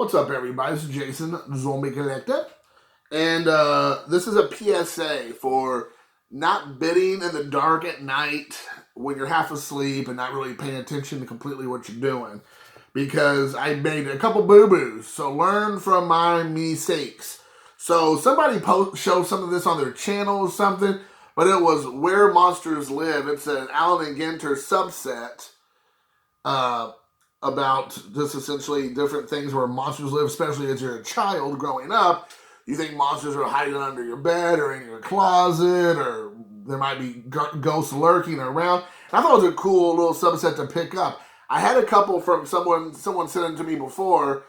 What's up, everybody? This is Jason, Zombie Collector, and this is a PSA for not bidding in the dark at night when you're half asleep and not really paying attention to completely what you're doing, because I made a couple boo-boos, so learn from my mistakes. So somebody showed some of this on their channel or something, but it was Where Monsters Live. It's an Allen and Ginter subset about just essentially different things where monsters live, especially as you're a child growing up. You think monsters are hiding under your bed or in your closet, or there might be ghosts lurking around. And I thought it was a cool little subset to pick up. I had a couple from someone sent them to me before,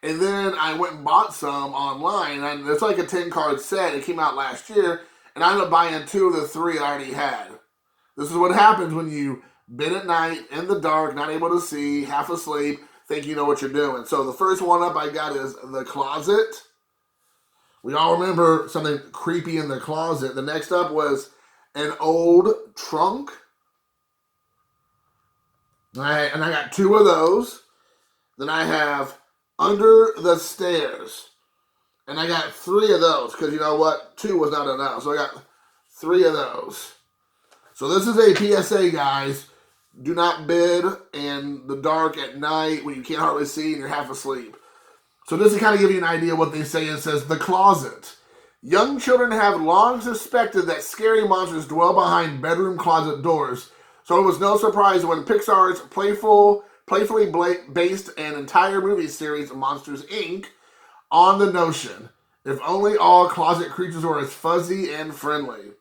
and then I went and bought some online, and it's like a 10-card set. It came out last year, and I ended up buying 2 of the 3 I already had. This is what happens when you bid at night, in the dark, not able to see, half asleep, think you know what you're doing. So the first one up I got is The Closet. We all remember something creepy in the closet. The next up was An Old Trunk. And I got 2 of those. Then I have Under the Stairs. And I got 3 of those, because you know what? 2 was not enough. So I got 3 of those. So this is a PSA, guys. Do not bid in the dark at night when you can't hardly see and you're half asleep. So just to kind of give you an idea of what they say, it says, The Closet. Young children have long suspected that scary monsters dwell behind bedroom closet doors. So it was no surprise when Pixar's playfully based an entire movie series, Monsters, Inc., on the notion. If only all closet creatures were as fuzzy and friendly.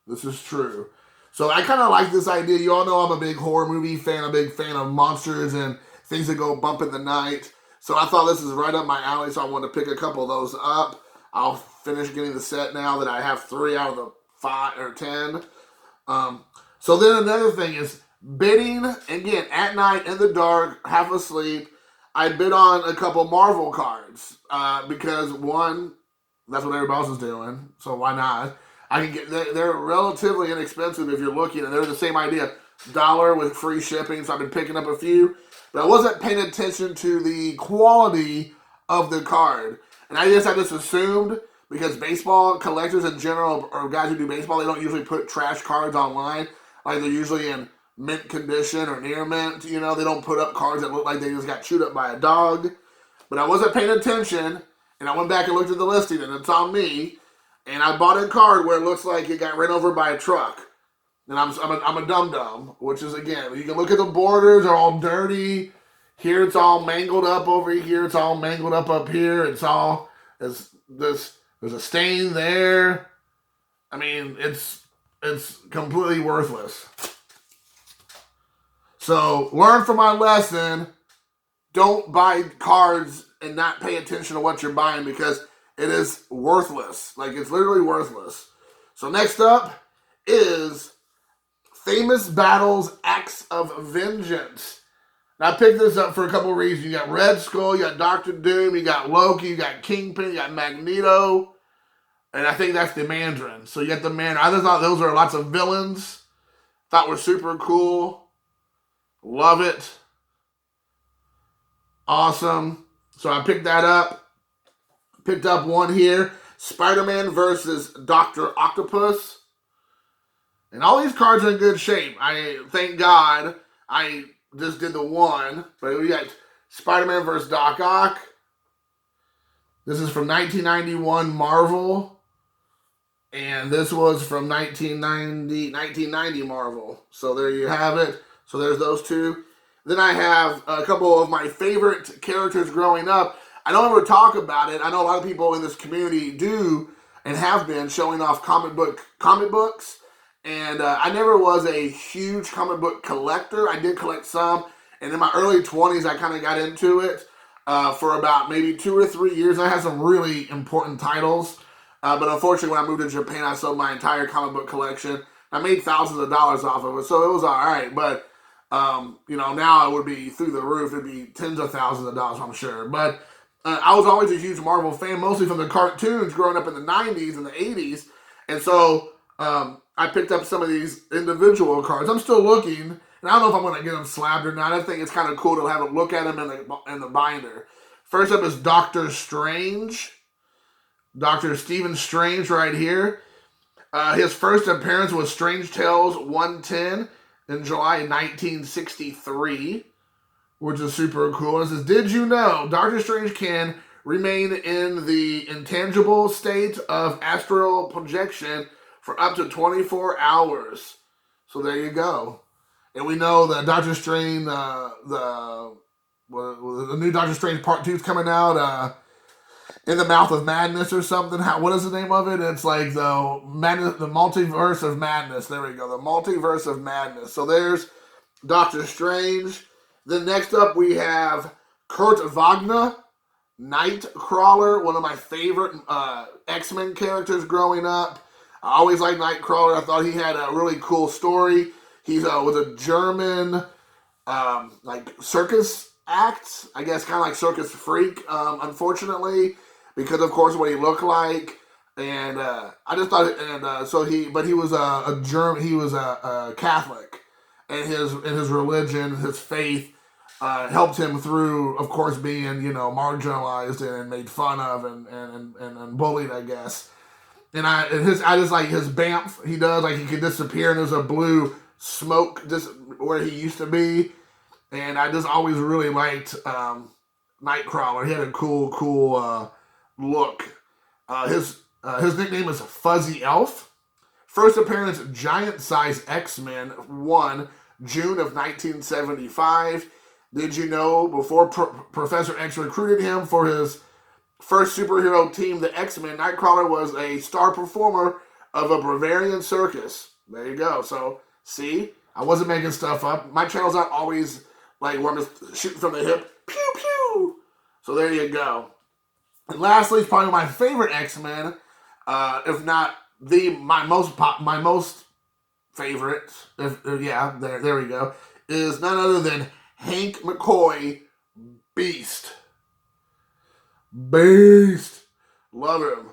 This is true. So I kind of like this idea. You all know I'm a big horror movie fan, a big fan of monsters and things that go bump in the night. So I thought this is right up my alley, so I wanted to pick a couple of those up. I'll finish getting the set now that I have 3 out of the 5 or 10. So then another thing is bidding, again, at night, in the dark, half asleep. I bid on a couple Marvel cards because, one, that's what everybody else is doing, so why not? I can get, they're relatively inexpensive if you're looking, and they're the same idea. $1 with free shipping, so I've been picking up a few. But I wasn't paying attention to the quality of the card. And I just assumed, because baseball collectors in general, or guys who do baseball, they don't usually put trash cards online. Like, they're usually in mint condition or near mint. You know, they don't put up cards that look like they just got chewed up by a dog. But I wasn't paying attention, and I went back and looked at the listing, and it's on me. And I bought a card where it looks like it got ran over by a truck. And I'm a dum-dum, which is, again, you can look at the borders, they're all dirty. Here it's all mangled up over here. It's all mangled up here. It's all, there's a stain there. I mean, it's completely worthless. So learn from my lesson. Don't buy cards and not pay attention to what you're buying, because it is worthless. Like, it's literally worthless. So next up is Famous Battles, Acts of Vengeance. Now, I picked this up for a couple of reasons. You got Red Skull, you got Doctor Doom, you got Loki, you got Kingpin, you got Magneto, and I think that's the Mandarin. So you got the Mandarin. I just thought those are lots of villains. Thought were super cool. Love it. Awesome. So I picked that up. Picked up one here, Spider-Man versus Dr. Octopus. And all these cards are in good shape. Thank God I just did the one. But we got Spider-Man versus Doc Ock. This is from 1991 Marvel. And this was from 1990 Marvel. So there you have it. So there's those 2. Then I have a couple of my favorite characters growing up. I don't ever talk about it. I know a lot of people in this community do and have been showing off comic books. And I never was a huge comic book collector. I did collect some. And in my early 20s, I kind of got into it for about maybe 2 or 3 years. I had some really important titles. But unfortunately, when I moved to Japan, I sold my entire comic book collection. I made thousands of dollars off of it. So it was all right. But, you know, now it would be through the roof. It would be tens of thousands of dollars, I'm sure. But I was always a huge Marvel fan, mostly from the cartoons growing up in the 90s and the 80s. And so I picked up some of these individual cards. I'm still looking, and I don't know if I'm going to get them slabbed or not. I think it's kind of cool to have a look at them in the binder. First up is Doctor Strange. Dr. Stephen Strange right here. His first appearance was Strange Tales 110 in July 1963, which is super cool. It says, did you know Doctor Strange can remain in the intangible state of astral projection for up to 24 hours? So there you go. And we know that Doctor Strange, the new Doctor Strange Part 2 is coming out, In the Mouth of Madness or something. What is the name of it? It's like the Multiverse of Madness. There we go. The Multiverse of Madness. So there's Doctor Strange. Then next up we have Kurt Wagner, Nightcrawler, one of my favorite X-Men characters growing up. I always liked Nightcrawler. I thought he had a really cool story. He was a German circus act, I guess, kind of like circus freak, unfortunately, because of course what he looked like. And I just thought, but he was a German, he was a Catholic, and his religion, his faith, helped him through, of course, being, marginalized and made fun of and bullied, I guess. And I just like his bamf. He does, like, he could disappear and there's a blue smoke just where he used to be. And I just always really liked Nightcrawler. He had a cool look. His nickname is Fuzzy Elf. First appearance, Giant Size X-Men 1, June of 1975. Did you know before Professor X recruited him for his first superhero team, the X-Men, Nightcrawler was a star performer of a Bavarian circus. There you go. So, see? I wasn't making stuff up. My channel's not always like where I'm just shooting from the hip. Pew, pew! So there you go. And lastly, probably my favorite X-Men, if not my most favorite, there we go, is none other than Hank McCoy, Beast. Love him.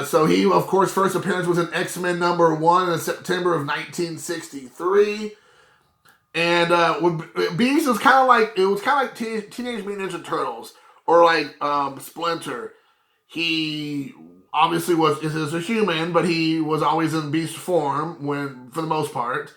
So he, of course, first appearance was in X-Men #1 in September of 1963. And Beast was kind of like, Teenage Mutant Ninja Turtles, or like Splinter. He obviously is a human, but he was always in beast form for the most part.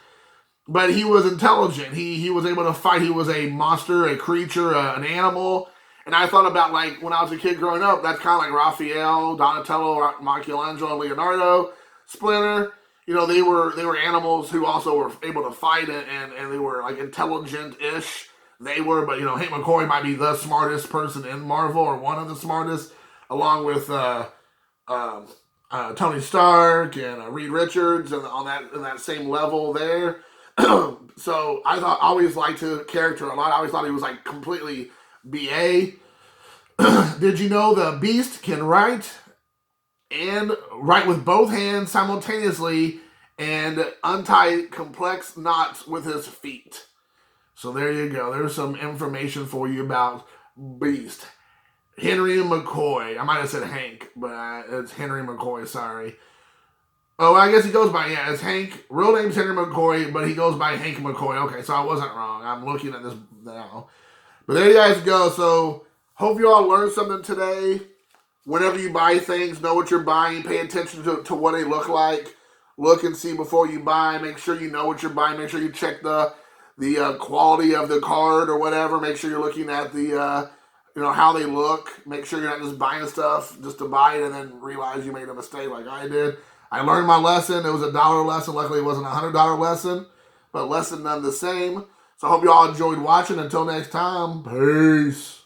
But he was intelligent. He was able to fight. He was a monster, a creature, an animal. And I thought about, like, when I was a kid growing up, that's kind of like Raphael, Donatello, Michelangelo, and Leonardo, Splinter. They were animals who also were able to fight, and they were, like, intelligent-ish. They were, but, Hank McCoy might be the smartest person in Marvel, or one of the smartest, along with Tony Stark and Reed Richards, and in that same level there. So I always liked his character a lot. I always thought he was, like, completely BA. Did you know the Beast can write with both hands simultaneously and untie complex knots with his feet? So there you go. There's some information for you about Beast. Henry McCoy. I might have said Hank, but it's Henry McCoy, sorry. Oh, I guess he goes by, it's Hank. Real name's Henry McCoy, but he goes by Hank McCoy. Okay, so I wasn't wrong. I'm looking at this now. But there you guys go. So hope you all learned something today. Whenever you buy things, know what you're buying. Pay attention to what they look like. Look and see before you buy. Make sure you know what you're buying. Make sure you check the quality of the card or whatever. Make sure you're looking at the how they look. Make sure you're not just buying stuff just to buy it and then realize you made a mistake like I did. I learned my lesson. It was a $1 lesson. Luckily, it wasn't a $100 lesson, but lesson none the same. So I hope you all enjoyed watching. Until next time, peace.